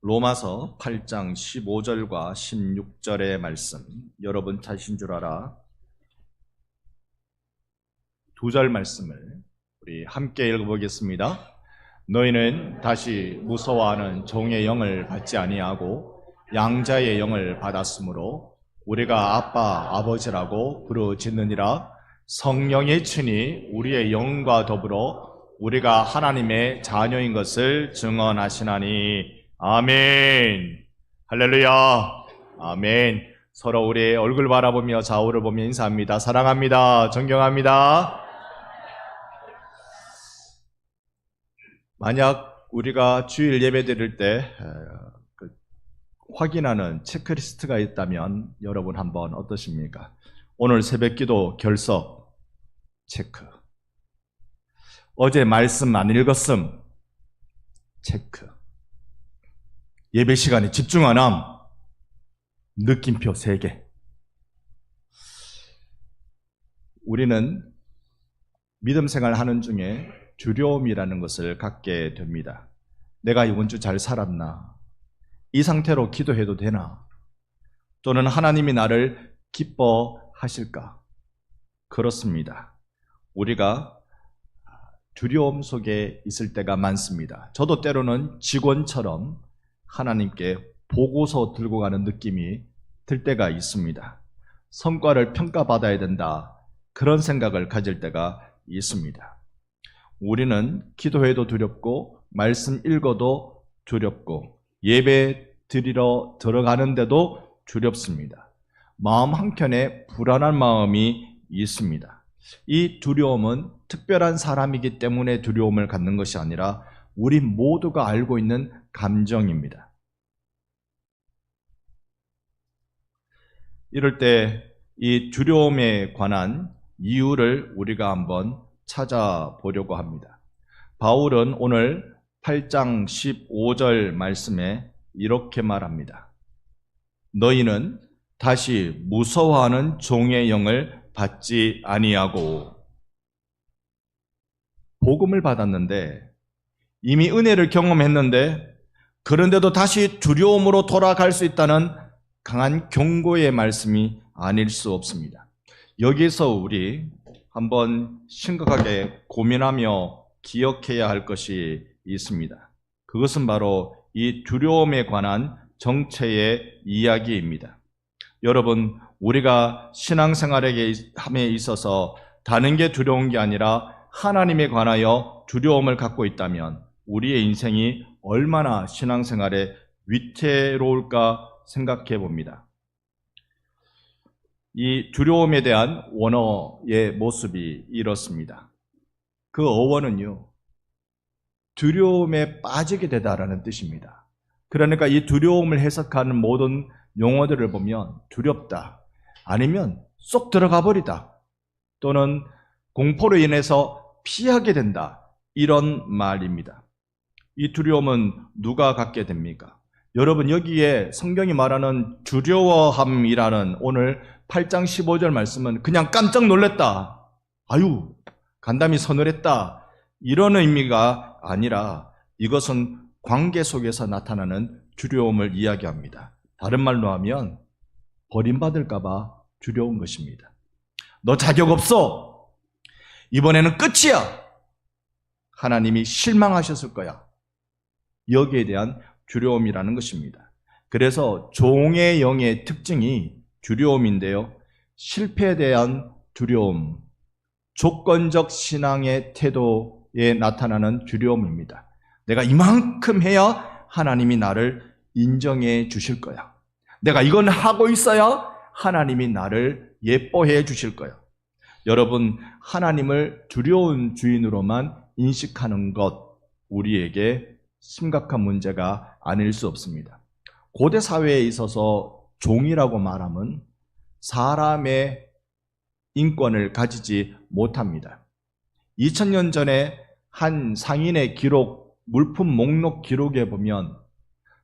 로마서 8장 15절과 16절의 말씀, 여러분 찾으신 줄 알아. 두 절 말씀을 우리 함께 읽어보겠습니다. 너희는 다시 무서워하는 종의 영을 받지 아니하고 양자의 영을 받았으므로 우리가 아빠 아버지라고 부르짖느니라. 성령의 친히 우리의 영과 더불어 우리가 하나님의 자녀인 것을 증언하시나니. 아멘. 할렐루야. 아멘. 서로 우리의 얼굴 바라보며 좌우를 보며 인사합니다. 사랑합니다. 존경합니다. 만약 우리가 주일 예배 드릴 때 확인하는 체크리스트가 있다면 여러분 한번 어떠십니까? 오늘 새벽기도 결석 체크, 어제 말씀 안 읽었음 체크, 예배 시간에 집중 안 함 느낌표 3개. 우리는 믿음 생활 하는 중에 두려움이라는 것을 갖게 됩니다. 내가 이번 주 잘 살았나? 이 상태로 기도해도 되나? 또는 하나님이 나를 기뻐하실까? 그렇습니다. 우리가 두려움 속에 있을 때가 많습니다. 저도 때로는 직원처럼 하나님께 보고서 들고 가는 느낌이 들 때가 있습니다. 성과를 평가받아야 된다, 그런 생각을 가질 때가 있습니다. 우리는 기도해도 두렵고 말씀 읽어도 두렵고 예배 드리러 들어가는데도 두렵습니다. 마음 한켠에 불안한 마음이 있습니다. 이 두려움은 특별한 사람이기 때문에 두려움을 갖는 것이 아니라 우리 모두가 알고 있는 감정입니다. 이럴 때 이 두려움에 관한 이유를 우리가 한번 찾아보려고 합니다. 바울은 오늘 8장 15절 말씀에 이렇게 말합니다. 너희는 다시 무서워하는 종의 영을 받지 아니하고. 복음을 받았는데, 이미 은혜를 경험했는데, 그런데도 다시 두려움으로 돌아갈 수 있다는 강한 경고의 말씀이 아닐 수 없습니다. 여기서 우리 한번 심각하게 고민하며 기억해야 할 것이 있습니다. 그것은 바로 이 두려움에 관한 정체의 이야기입니다. 여러분, 우리가 신앙생활에 있어서 다른 게 두려운 게 아니라 하나님에 관하여 두려움을 갖고 있다면 우리의 인생이 얼마나 신앙생활에 위태로울까 생각해 봅니다. 이 두려움에 대한 원어의 모습이 이렇습니다. 그 어원은요, 두려움에 빠지게 되다라는 뜻입니다. 그러니까 이 두려움을 해석하는 모든 용어들을 보면 두렵다, 아니면 쏙 들어가 버리다, 또는 공포로 인해서 피하게 된다, 이런 말입니다. 이 두려움은 누가 갖게 됩니까? 여러분, 여기에 성경이 말하는 두려워함이라는 오늘 8장 15절 말씀은 그냥 깜짝 놀랐다, 아유 간담이 서늘했다, 이런 의미가 아니라 이것은 관계 속에서 나타나는 두려움을 이야기합니다. 다른 말로 하면 버림받을까 봐 두려운 것입니다. 너 자격 없어, 이번에는 끝이야, 하나님이 실망하셨을 거야, 여기에 대한 두려움이라는 것입니다. 그래서 종의 영의 특징이 두려움인데요, 실패에 대한 두려움, 조건적 신앙의 태도에 나타나는 두려움입니다. 내가 이만큼 해야 하나님이 나를 인정해 주실 거야, 내가 이건 하고 있어야 하나님이 나를 예뻐해 주실 거야. 여러분, 하나님을 두려운 주인으로만 인식하는 것, 우리에게 심각한 문제가 아닐 수 없습니다. 고대 사회에 있어서 종이라고 말하면 사람의 인권을 가지지 못합니다. 2000년 전에 한 상인의 기록, 물품 목록 기록에 보면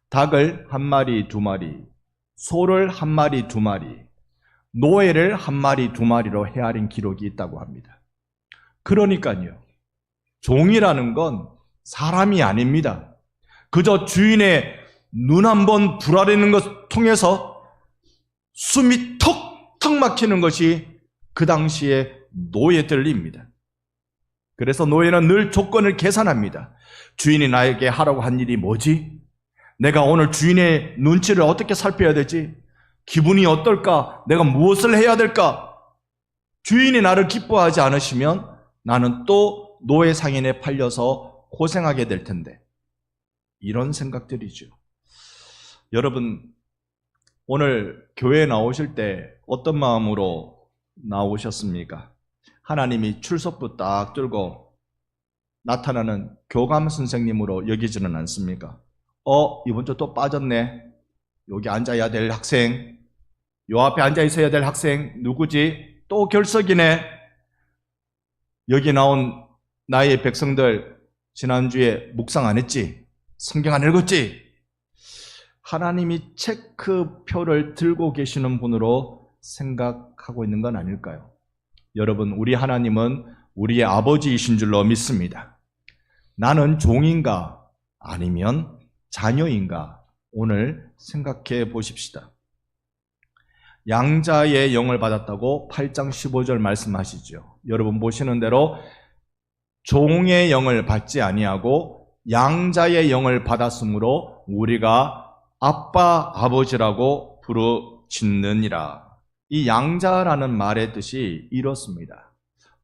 닭을 1마리, 2마리, 소를 1마리, 2마리, 노예를 1마리, 2마리로 헤아린 기록이 있다고 합니다. 그러니까요, 종이라는 건 사람이 아닙니다. 그저 주인의 눈 한 번 불아리는 것 통해서 숨이 턱턱 막히는 것이 그 당시의 노예들입니다. 그래서 노예는 늘 조건을 계산합니다. 주인이 나에게 하라고 한 일이 뭐지? 내가 오늘 주인의 눈치를 어떻게 살펴야 되지? 기분이 어떨까? 내가 무엇을 해야 될까? 주인이 나를 기뻐하지 않으시면 나는 또 노예 상인에 팔려서 고생하게 될 텐데. 이런 생각들이죠. 여러분, 오늘 교회에 나오실 때 어떤 마음으로 나오셨습니까? 하나님이 출석부 딱 들고 나타나는 교감 선생님으로 여기지는 않습니까? 이번 주 또 빠졌네. 여기 앉아야 될 학생, 요 앞에 앉아 있어야 될 학생 누구지? 또 결석이네. 여기 나온 나의 백성들 지난주에 묵상 안 했지? 성경 안 읽었지? 하나님이 체크표를 들고 계시는 분으로 생각하고 있는 건 아닐까요? 여러분, 우리 하나님은 우리의 아버지이신 줄로 믿습니다. 나는 종인가 아니면 자녀인가 오늘 생각해 보십시다. 양자의 영을 받았다고 8장 15절 말씀하시죠. 여러분 보시는 대로 종의 영을 받지 아니하고 양자의 영을 받았으므로 우리가 아빠, 아버지라고 부르짖느니라. 이 양자라는 말의 뜻이 이렇습니다.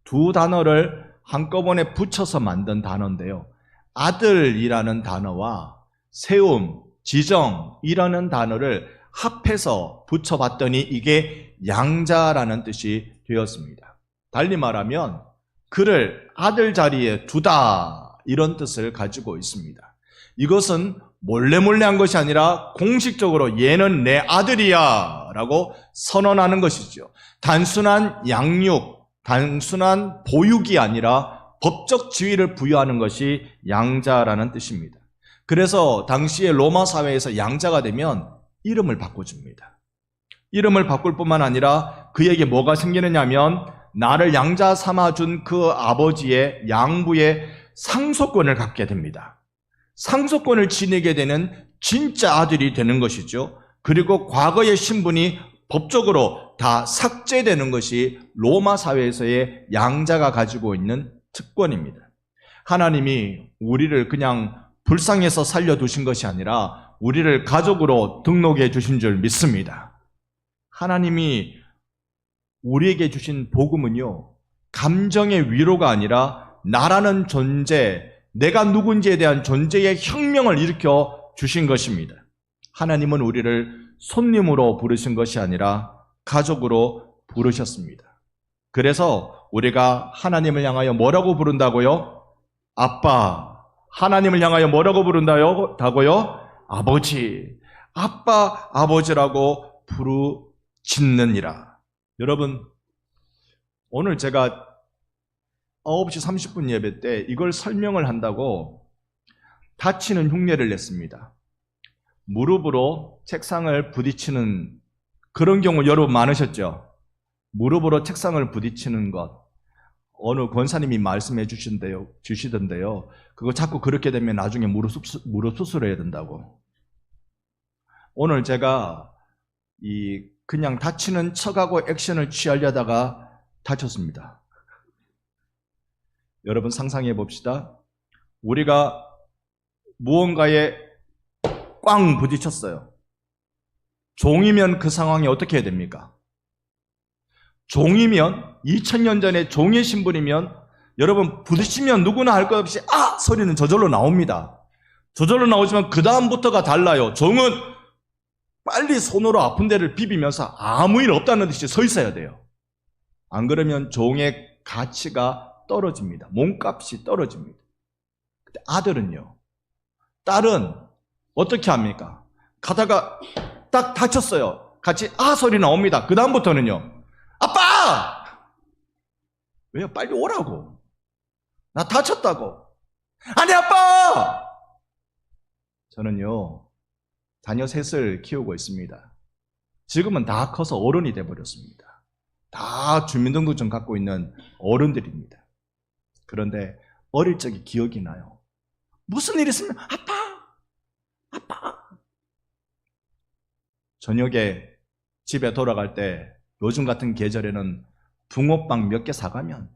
두 단어를 한꺼번에 붙여서 만든 단어인데요. 아들이라는 단어와 세움, 지정이라는 단어를 합해서 붙여봤더니 이게 양자라는 뜻이 되었습니다. 달리 말하면 그를 아들 자리에 두다 이런 뜻을 가지고 있습니다. 이것은 몰래 한 것이 아니라 공식적으로 얘는 내 아들이야 라고 선언하는 것이죠. 단순한 양육, 단순한 보육이 아니라 법적 지위를 부여하는 것이 양자라는 뜻입니다. 그래서 당시의 로마 사회에서 양자가 되면 이름을 바꿔줍니다. 이름을 바꿀 뿐만 아니라 그에게 뭐가 생기느냐 하면 나를 양자 삼아준 그 아버지의 양부의 상속권을 갖게 됩니다. 상속권을 지니게 되는 진짜 아들이 되는 것이죠. 그리고 과거의 신분이 법적으로 다 삭제되는 것이 로마 사회에서의 양자가 가지고 있는 특권입니다. 하나님이 우리를 그냥 불쌍해서 살려두신 것이 아니라 우리를 가족으로 등록해 주신 줄 믿습니다. 하나님이 우리에게 주신 복음은요, 감정의 위로가 아니라 나라는 존재, 내가 누군지에 대한 존재의 혁명을 일으켜 주신 것입니다. 하나님은 우리를 손님으로 부르신 것이 아니라 가족으로 부르셨습니다. 그래서 우리가 하나님을 향하여 뭐라고 부른다고요? 아빠. 하나님을 향하여 뭐라고 부른다고요? 아버지. 아빠, 아버지라고 부르짖느니라. 여러분, 오늘 제가 9시 30분 예배 때 이걸 설명을 한다고 다치는 흉내를 냈습니다. 무릎으로 책상을 부딪히는 그런 경우 여러분 많으셨죠? 무릎으로 책상을 부딪히는 것. 어느 권사님이 말씀해 주시던데요. 그거 자꾸 그렇게 되면 나중에 무릎 수술해야 된다고. 오늘 제가 그냥 다치는 척하고 액션을 취하려다가 다쳤습니다. 여러분 상상해 봅시다. 우리가 무언가에 꽝 부딪혔어요. 종이면 그 상황이 어떻게 해야 됩니까? 종이면 2000년 전에 종의 신분이면 여러분 부딪히면 누구나 할 것 없이 아! 소리는 저절로 나옵니다. 저절로 나오지만 그 다음부터가 달라요. 종은 빨리 손으로 아픈 데를 비비면서 아무 일 없다는 듯이 서 있어야 돼요. 안 그러면 종의 가치가 떨어집니다. 몸값이 떨어집니다. 근데 아들은요, 딸은 어떻게 합니까? 가다가 딱 다쳤어요. 같이 아 소리 나옵니다. 그 다음부터는요, 아빠! 왜요? 빨리 오라고. 나 다쳤다고. 아니 아빠! 저는요, 자녀 셋을 키우고 있습니다. 지금은 다 커서 어른이 돼버렸습니다. 다 주민등록증 갖고 있는 어른들입니다. 그런데 어릴 적에 기억이 나요. 무슨 일 있으면 아빠! 아빠! 저녁에 집에 돌아갈 때 요즘 같은 계절에는 붕어빵 몇 개 사가면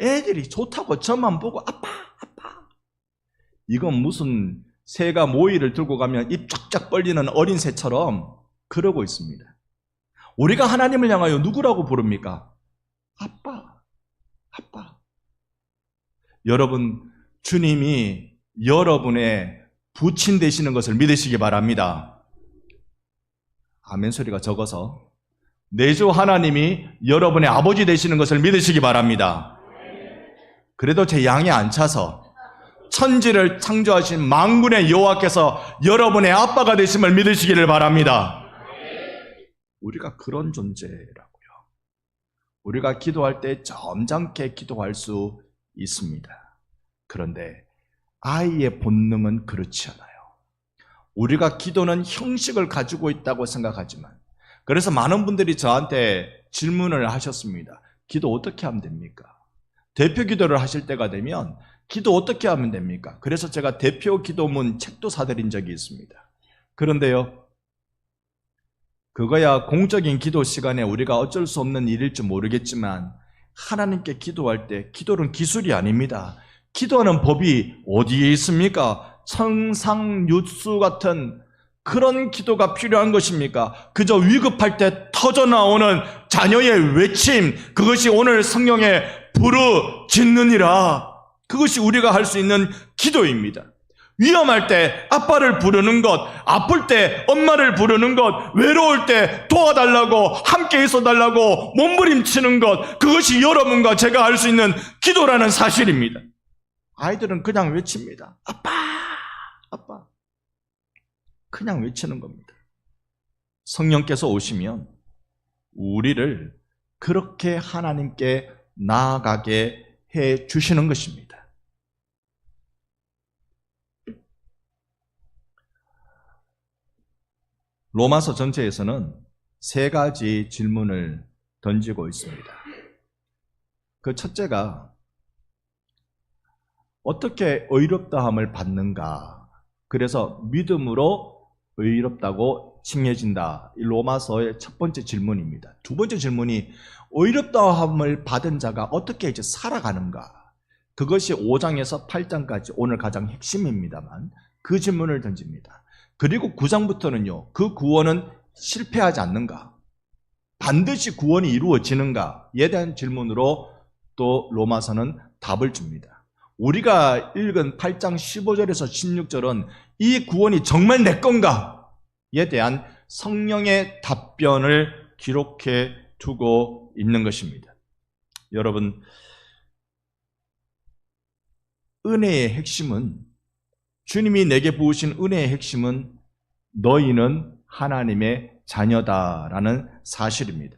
애들이 좋다고 저만 보고 아빠 아빠. 이건 무슨 새가 모이를 들고 가면 입 쫙쫙 벌리는 어린 새처럼 그러고 있습니다. 우리가 하나님을 향하여 누구라고 부릅니까? 아빠, 아빠. 여러분, 주님이 여러분의 부친 되시는 것을 믿으시기 바랍니다. 아멘 소리가 적어서 내 주 하나님이 여러분의 아버지 되시는 것을 믿으시기 바랍니다. 그래도 제 양에 안 차서 천지를 창조하신 만군의 여호와께서 여러분의 아빠가 되심을 믿으시기를 바랍니다. 우리가 그런 존재라고요. 우리가 기도할 때 점잖게 기도할 수 있습니다. 그런데 아이의 본능은 그렇지 않아요. 우리가 기도는 형식을 가지고 있다고 생각하지만, 그래서 많은 분들이 저한테 질문을 하셨습니다. 기도 어떻게 하면 됩니까? 대표 기도를 하실 때가 되면 기도 어떻게 하면 됩니까? 그래서 제가 대표 기도문 책도 사드린 적이 있습니다. 그런데요, 그거야 공적인 기도 시간에 우리가 어쩔 수 없는 일일지 모르겠지만, 하나님께 기도할 때 기도는 기술이 아닙니다. 기도하는 법이 어디에 있습니까? 청상유수 같은 그런 기도가 필요한 것입니까? 그저 위급할 때 터져나오는 자녀의 외침, 그것이 오늘 성경에 부르짖느니라, 그것이 우리가 할 수 있는 기도입니다. 위험할 때 아빠를 부르는 것, 아플 때 엄마를 부르는 것, 외로울 때 도와달라고, 함께 있어달라고 몸부림치는 것, 그것이 여러분과 제가 할 수 있는 기도라는 사실입니다. 아이들은 그냥 외칩니다. 아빠, 아빠. 그냥 외치는 겁니다. 성령께서 오시면 우리를 그렇게 하나님께 나아가게 해 주시는 것입니다. 로마서 전체에서는 세 가지 질문을 던지고 있습니다. 그 첫째가 어떻게 의롭다함을 받는가? 그래서 믿음으로 의롭다고 칭해진다. 이 로마서의 첫 번째 질문입니다. 두 번째 질문이 의롭다함을 받은 자가 어떻게 이제 살아가는가? 그것이 5장에서 8장까지 오늘 가장 핵심입니다만 그 질문을 던집니다. 그리고 9장부터는요, 그 구원은 실패하지 않는가? 반드시 구원이 이루어지는가에 대한 질문으로 또 로마서는 답을 줍니다. 우리가 읽은 8장 15절에서 16절은 이 구원이 정말 내 건가에 대한 성령의 답변을 기록해 두고 있는 것입니다. 여러분, 은혜의 핵심은, 주님이 내게 부으신 은혜의 핵심은 너희는 하나님의 자녀다라는 사실입니다.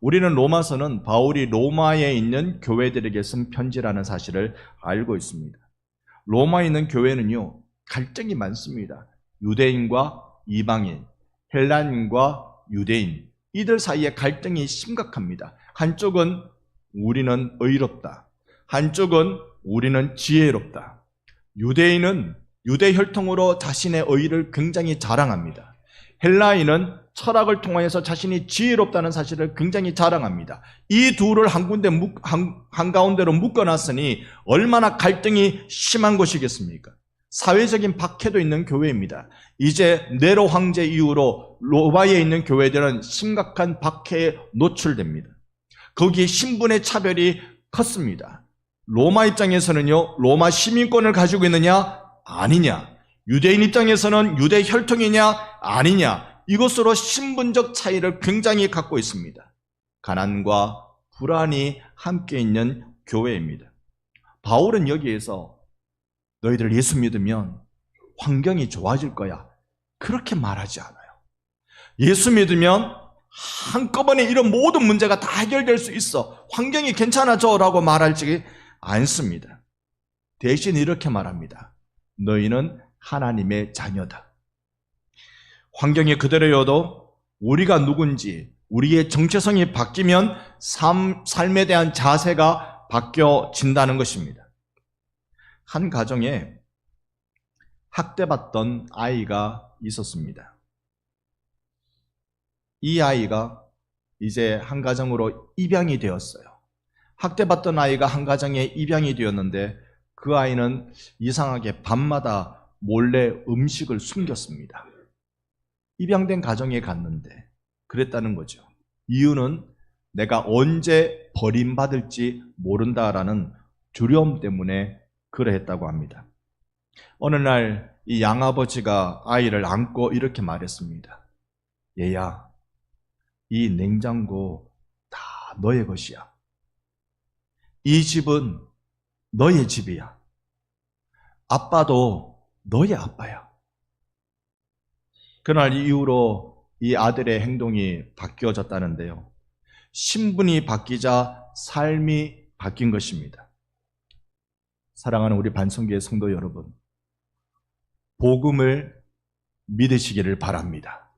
우리는 로마서는 바울이 로마에 있는 교회들에게 쓴 편지라는 사실을 알고 있습니다. 로마에 있는 교회는요, 갈등이 많습니다. 유대인과 이방인, 헬라인과 유대인, 이들 사이에 갈등이 심각합니다. 한쪽은 우리는 의롭다, 한쪽은 우리는 지혜롭다. 유대인은 유대 혈통으로 자신의 의를 굉장히 자랑합니다. 헬라인은 철학을 통하여서 자신이 지혜롭다는 사실을 굉장히 자랑합니다. 이 둘을 한가운데로 묶어놨으니 얼마나 갈등이 심한 것이겠습니까? 사회적인 박해도 있는 교회입니다. 이제 네로 황제 이후로 로마에 있는 교회들은 심각한 박해에 노출됩니다. 거기에 신분의 차별이 컸습니다. 로마 입장에서는요, 로마 시민권을 가지고 있느냐 아니냐, 유대인 입장에서는 유대 혈통이냐 아니냐, 이것으로 신분적 차이를 굉장히 갖고 있습니다. 가난과 불안이 함께 있는 교회입니다. 바울은 여기에서 너희들 예수 믿으면 환경이 좋아질 거야, 그렇게 말하지 않아요. 예수 믿으면 한꺼번에 이런 모든 문제가 다 해결될 수 있어, 환경이 괜찮아져 라고 말하지 않습니다. 대신 이렇게 말합니다. 너희는 하나님의 자녀다. 환경이 그대로여도 우리가 누군지, 우리의 정체성이 바뀌면 삶에 대한 자세가 바뀌어진다는 것입니다. 한 가정에 학대받던 아이가 있었습니다. 이 아이가 이제 한 가정으로 입양이 되었어요. 학대받던 아이가 한 가정에 입양이 되었는데 그 아이는 이상하게 밤마다 몰래 음식을 숨겼습니다. 입양된 가정에 갔는데 그랬다는 거죠. 이유는 내가 언제 버림받을지 모른다라는 두려움 때문에 그러했다고 합니다. 어느 날 이 양아버지가 아이를 안고 이렇게 말했습니다. 얘야, 이 냉장고 다 너의 것이야. 이 집은 너의 집이야. 아빠도 너의 아빠야. 그날 이후로 이 아들의 행동이 바뀌어졌다는데요. 신분이 바뀌자 삶이 바뀐 것입니다. 사랑하는 우리 반성교회 성도 여러분, 복음을 믿으시기를 바랍니다.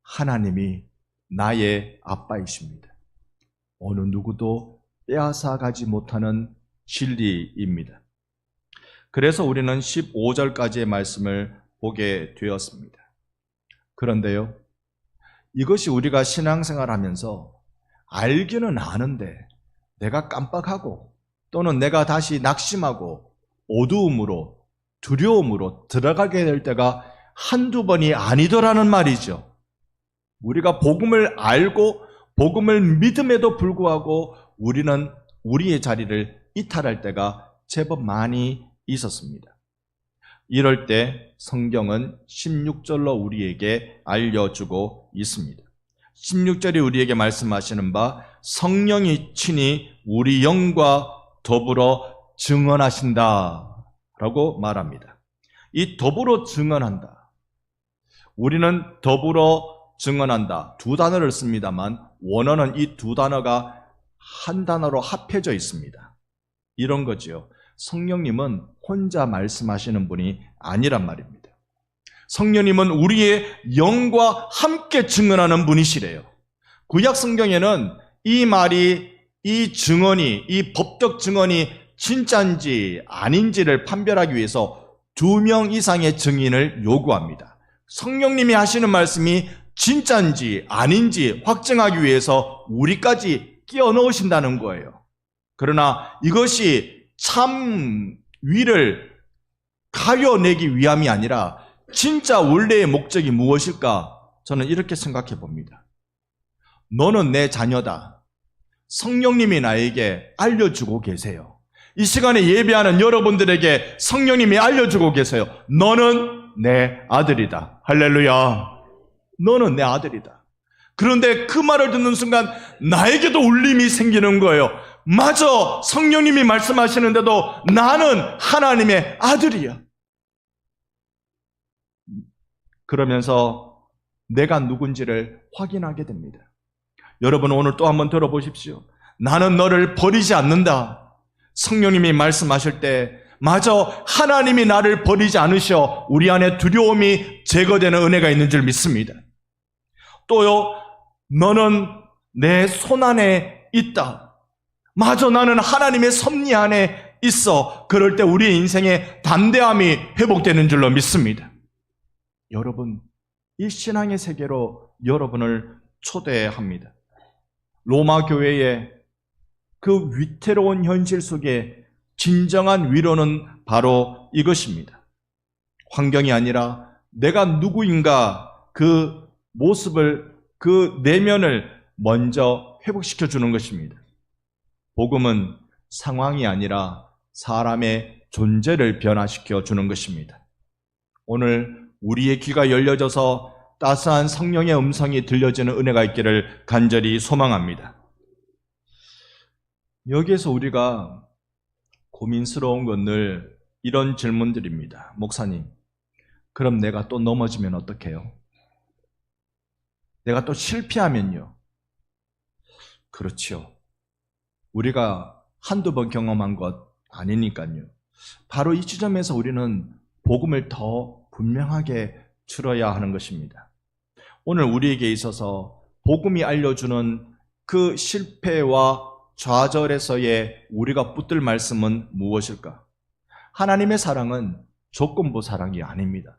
하나님이 나의 아빠이십니다. 어느 누구도 빼앗아가지 못하는 진리입니다. 그래서 우리는 15절까지의 말씀을 보게 되었습니다. 그런데요, 이것이 우리가 신앙생활하면서 알기는 아는데 내가 깜빡하고 또는 내가 다시 낙심하고 어두움으로 두려움으로 들어가게 될 때가 한두 번이 아니더라는 말이죠. 우리가 복음을 알고 복음을 믿음에도 불구하고 우리는 우리의 자리를 이탈할 때가 제법 많이 있었습니다. 이럴 때 성경은 16절로 우리에게 알려주고 있습니다. 16절이 우리에게 말씀하시는 바 성령이 친히 우리 영과 더불어 증언하신다 라고 말합니다. 이 더불어 증언한다. 우리는 더불어 증언한다. 두 단어를 씁니다만 원어는 이 두 단어가 한 단어로 합해져 있습니다. 이런 거죠. 성령님은 혼자 말씀하시는 분이 아니란 말입니다. 성령님은 우리의 영과 함께 증언하는 분이시래요. 구약 성경에는 이 말이, 이 증언이, 이 법적 증언이 진짜인지 아닌지를 판별하기 위해서 2명 이상의 증인을 요구합니다. 성령님이 하시는 말씀이 진짜인지 아닌지 확증하기 위해서 우리까지 끼워 넣으신다는 거예요. 그러나 이것이 참 위를 가려내기 위함이 아니라 진짜 원래의 목적이 무엇일까? 저는 이렇게 생각해 봅니다. 너는 내 자녀다. 성령님이 나에게 알려주고 계세요. 이 시간에 예배하는 여러분들에게 성령님이 알려주고 계세요. 너는 내 아들이다. 할렐루야. 너는 내 아들이다. 그런데 그 말을 듣는 순간 나에게도 울림이 생기는 거예요. 맞아, 성령님이 말씀하시는데도 나는 하나님의 아들이야. 그러면서 내가 누군지를 확인하게 됩니다. 여러분, 오늘 또 한번 들어보십시오. 나는 너를 버리지 않는다. 성령님이 말씀하실 때 맞아, 하나님이 나를 버리지 않으셔 우리 안에 두려움이 제거되는 은혜가 있는 줄 믿습니다. 또요, 너는 내 손 안에 있다. 맞아, 나는 하나님의 섭리 안에 있어. 그럴 때 우리의 인생의 담대함이 회복되는 줄로 믿습니다. 여러분, 이 신앙의 세계로 여러분을 초대합니다. 로마 교회의 그 위태로운 현실 속에 진정한 위로는 바로 이것입니다. 환경이 아니라 내가 누구인가 그 모습을, 그 내면을 먼저 회복시켜 주는 것입니다. 복음은 상황이 아니라 사람의 존재를 변화시켜 주는 것입니다. 오늘 우리의 귀가 열려져서 따스한 성령의 음성이 들려지는 은혜가 있기를 간절히 소망합니다. 여기에서 우리가 고민스러운 건 늘 이런 질문들입니다. 목사님, 그럼 내가 또 넘어지면 어떡해요? 내가 또 실패하면요? 그렇죠. 우리가 한두 번 경험한 것 아니니까요. 바로 이 지점에서 우리는 복음을 더 분명하게 들어야 하는 것입니다. 오늘 우리에게 있어서 복음이 알려주는 그 실패와 좌절에서의 우리가 붙들 말씀은 무엇일까? 하나님의 사랑은 조건부 사랑이 아닙니다.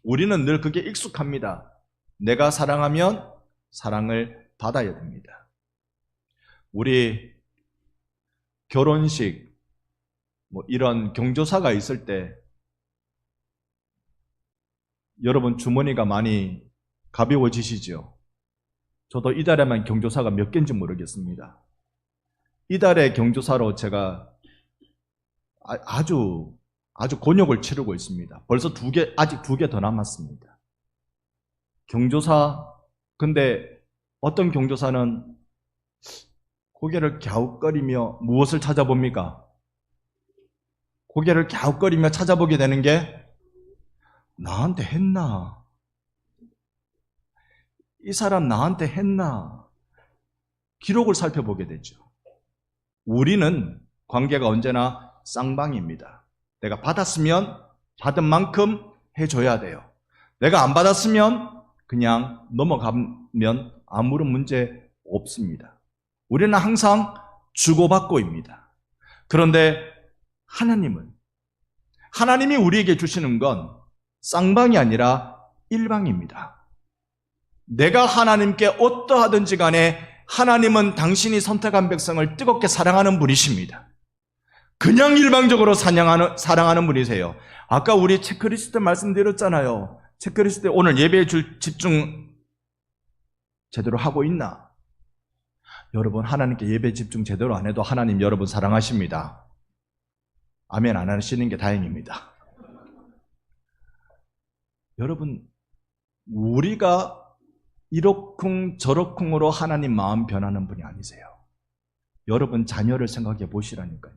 우리는 늘 그게 익숙합니다. 내가 사랑하면 사랑을 받아야 됩니다. 우리 결혼식 이런 경조사가 있을 때 여러분 주머니가 많이 가벼워지시죠? 저도 이달에만 경조사가 몇 개인지 모르겠습니다. 이달의 경조사로 제가 아주 곤욕을 치르고 있습니다. 벌써 아직 2개 더 남았습니다. 경조사, 근데 어떤 경조사는 고개를 갸웃거리며 무엇을 찾아봅니까? 고개를 갸웃거리며 찾아보게 되는 게 나한테 했나? 이 사람 나한테 했나? 기록을 살펴보게 되죠. 우리는 관계가 언제나 쌍방입니다. 내가 받았으면 받은 만큼 해줘야 돼요. 내가 안 받았으면 그냥 넘어가면 아무런 문제 없습니다. 우리는 항상 주고받고입니다. 그런데 하나님이 우리에게 주시는 건 쌍방이 아니라 일방입니다. 내가 하나님께 어떠하든지 간에 하나님은 당신이 선택한 백성을 뜨겁게 사랑하는 분이십니다. 그냥 일방적으로 사랑하는 분이세요. 아까 우리 체크리스트 말씀드렸잖아요. 체크리스트 오늘 예배에 집중 제대로 하고 있나? 여러분 하나님께 예배 집중 제대로 안 해도 하나님 여러분 사랑하십니다. 아멘 안 하시는 게 다행입니다. 여러분 우리가 이러쿵 저러쿵으로 하나님 마음 변하는 분이 아니세요. 여러분 자녀를 생각해 보시라니까요.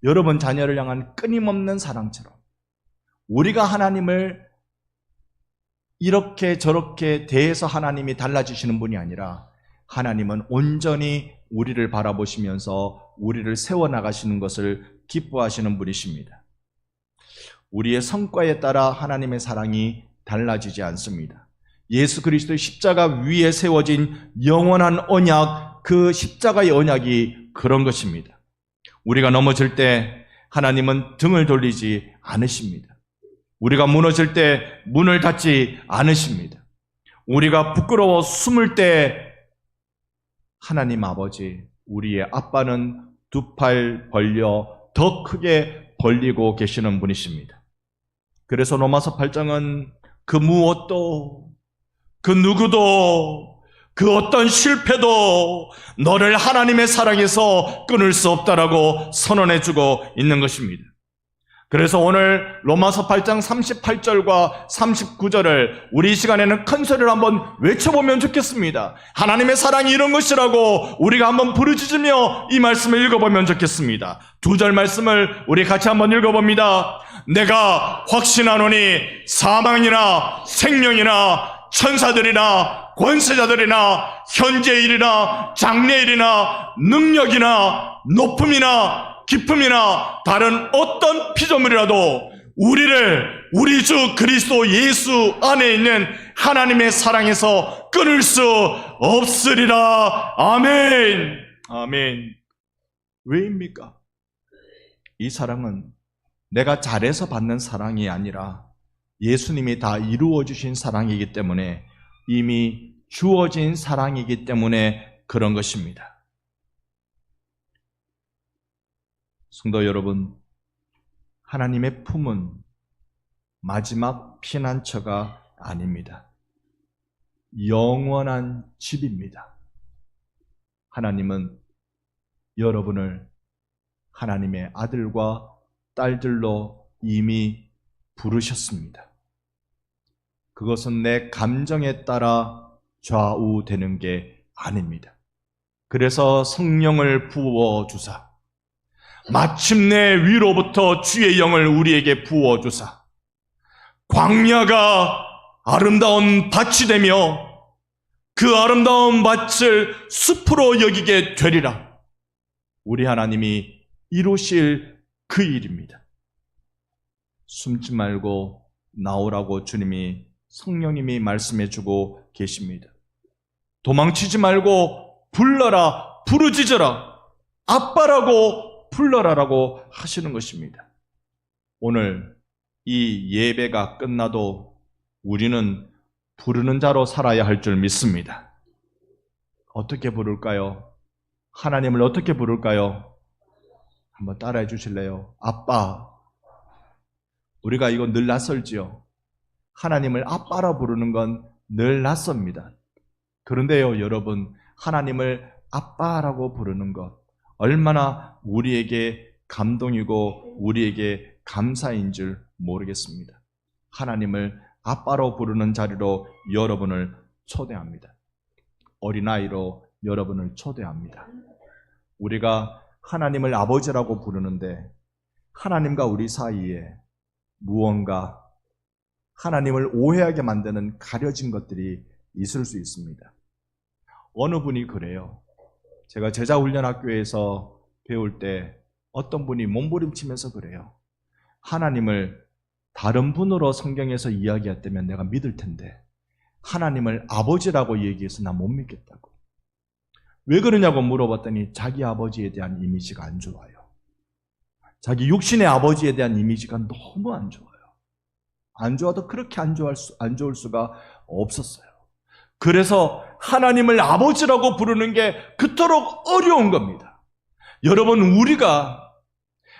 여러분 자녀를 향한 끊임없는 사랑처럼 우리가 하나님을 이렇게 저렇게 대해서 하나님이 달라지시는 분이 아니라 하나님은 온전히 우리를 바라보시면서 우리를 세워나가시는 것을 기뻐하시는 분이십니다. 우리의 성과에 따라 하나님의 사랑이 달라지지 않습니다. 예수 그리스도의 십자가 위에 세워진 영원한 언약, 그 십자가의 언약이 그런 것입니다. 우리가 넘어질 때 하나님은 등을 돌리지 않으십니다. 우리가 무너질 때 문을 닫지 않으십니다. 우리가 부끄러워 숨을 때 하나님 아버지, 우리의 아빠는 2팔 벌려 더 크게 벌리고 계시는 분이십니다. 그래서 로마서 8장은 그 무엇도, 그 누구도, 그 어떤 실패도 너를 하나님의 사랑에서 끊을 수 없다라고 선언해주고 있는 것입니다. 그래서 오늘 로마서 8장 38절과 39절을 우리 이 시간에는 큰 소리로 한번 외쳐보면 좋겠습니다. 하나님의 사랑이 이런 것이라고 우리가 한번 부르짖으며 이 말씀을 읽어보면 좋겠습니다. 2절 말씀을 우리 같이 한번 읽어봅니다. 내가 확신하노니 사망이나 생명이나 천사들이나 권세자들이나 현재일이나 장래일이나 능력이나 높음이나 깊음이나 다른 어떤 피조물이라도 우리 주 그리스도 예수 안에 있는 하나님의 사랑에서 끊을 수 없으리라. 아멘. 아멘. 왜입니까? 이 사랑은 내가 잘해서 받는 사랑이 아니라 예수님이 다 이루어주신 사랑이기 때문에, 이미 주어진 사랑이기 때문에 그런 것입니다. 성도 여러분, 하나님의 품은 마지막 피난처가 아닙니다. 영원한 집입니다. 하나님은 여러분을 하나님의 아들과 딸들로 이미 부르셨습니다. 그것은 내 감정에 따라 좌우되는 게 아닙니다. 그래서 성령을 부어주사 마침내 위로부터 주의 영을 우리에게 부어주사 광야가 아름다운 밭이 되며 그 아름다운 밭을 숲으로 여기게 되리라. 우리 하나님이 이루실 그 일입니다. 숨지 말고 나오라고 주님이, 성령님이 말씀해주고 계십니다. 도망치지 말고 불러라, 부르짖어라, 아빠라고 불러라라고 하시는 것입니다. 오늘 이 예배가 끝나도 우리는 부르는 자로 살아야 할 줄 믿습니다. 어떻게 부를까요? 하나님을 어떻게 부를까요? 한번 따라해 주실래요? 아빠. 우리가 이거 늘 낯설지요. 하나님을 아빠라 부르는 건 늘 낯섭니다. 그런데요, 여러분, 하나님을 아빠라고 부르는 것 얼마나 우리에게 감동이고 우리에게 감사인 줄 모르겠습니다. 하나님을 아빠로 부르는 자리로 여러분을 초대합니다. 어린아이로 여러분을 초대합니다. 우리가 하나님을 아버지라고 부르는데 하나님과 우리 사이에 무언가 하나님을 오해하게 만드는 가려진 것들이 있을 수 있습니다. 어느 분이 그래요. 제가 제자훈련학교에서 배울 때 어떤 분이 몸부림치면서 그래요. 하나님을 다른 분으로 성경에서 이야기했다면 내가 믿을 텐데 하나님을 아버지라고 얘기해서 나 못 믿겠다고. 왜 그러냐고 물어봤더니 자기 아버지에 대한 이미지가 안 좋아요. 자기 육신의 아버지에 대한 이미지가 너무 안 좋아요. 안 좋아도 그렇게 안 좋을 수가 없었어요. 그래서 하나님을 아버지라고 부르는 게 그토록 어려운 겁니다. 여러분, 우리가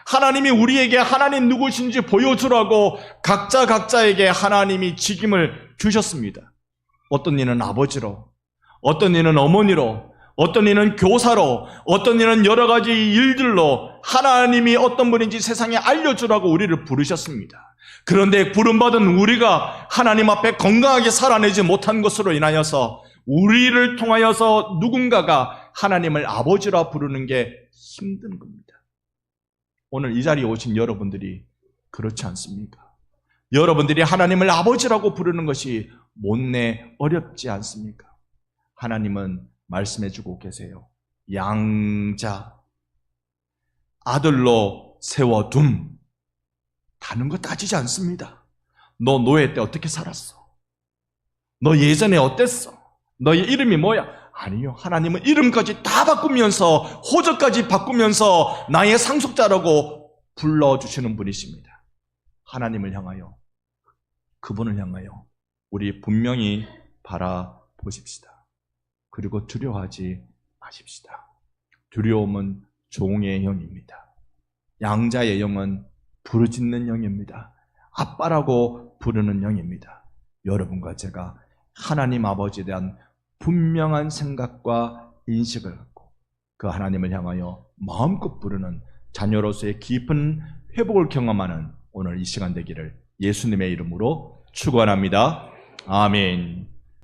하나님이 우리에게 하나님 누구신지 보여주라고 각자에게 하나님이 직임을 주셨습니다. 어떤 이는 아버지로, 어떤 이는 어머니로, 어떤 이는 교사로, 어떤 이는 여러 가지 일들로 하나님이 어떤 분인지 세상에 알려주라고 우리를 부르셨습니다. 그런데 부름받은 우리가 하나님 앞에 건강하게 살아내지 못한 것으로 인하여서 우리를 통하여서 누군가가 하나님을 아버지라 부르는 게 힘든 겁니다. 오늘 이 자리에 오신 여러분들이 그렇지 않습니까? 여러분들이 하나님을 아버지라고 부르는 것이 못내 어렵지 않습니까? 하나님은 말씀해주고 계세요. 양자, 아들로 세워둠. 다른 거 따지지 않습니다. 너 노예 때 어떻게 살았어? 너 예전에 어땠어? 너의 이름이 뭐야? 아니요. 하나님은 이름까지 다 바꾸면서 호적까지 바꾸면서 나의 상속자라고 불러주시는 분이십니다. 하나님을 향하여, 그분을 향하여 우리 분명히 바라보십시다. 그리고 두려워하지 마십시다. 두려움은 종의 영입니다. 양자의 영은 부르짖는 영입니다. 아빠라고 부르는 영입니다. 여러분과 제가 하나님 아버지에 대한 분명한 생각과 인식을 갖고 그 하나님을 향하여 마음껏 부르는 자녀로서의 깊은 회복을 경험하는 오늘 이 시간 되기를 예수님의 이름으로 축원합니다. 아멘.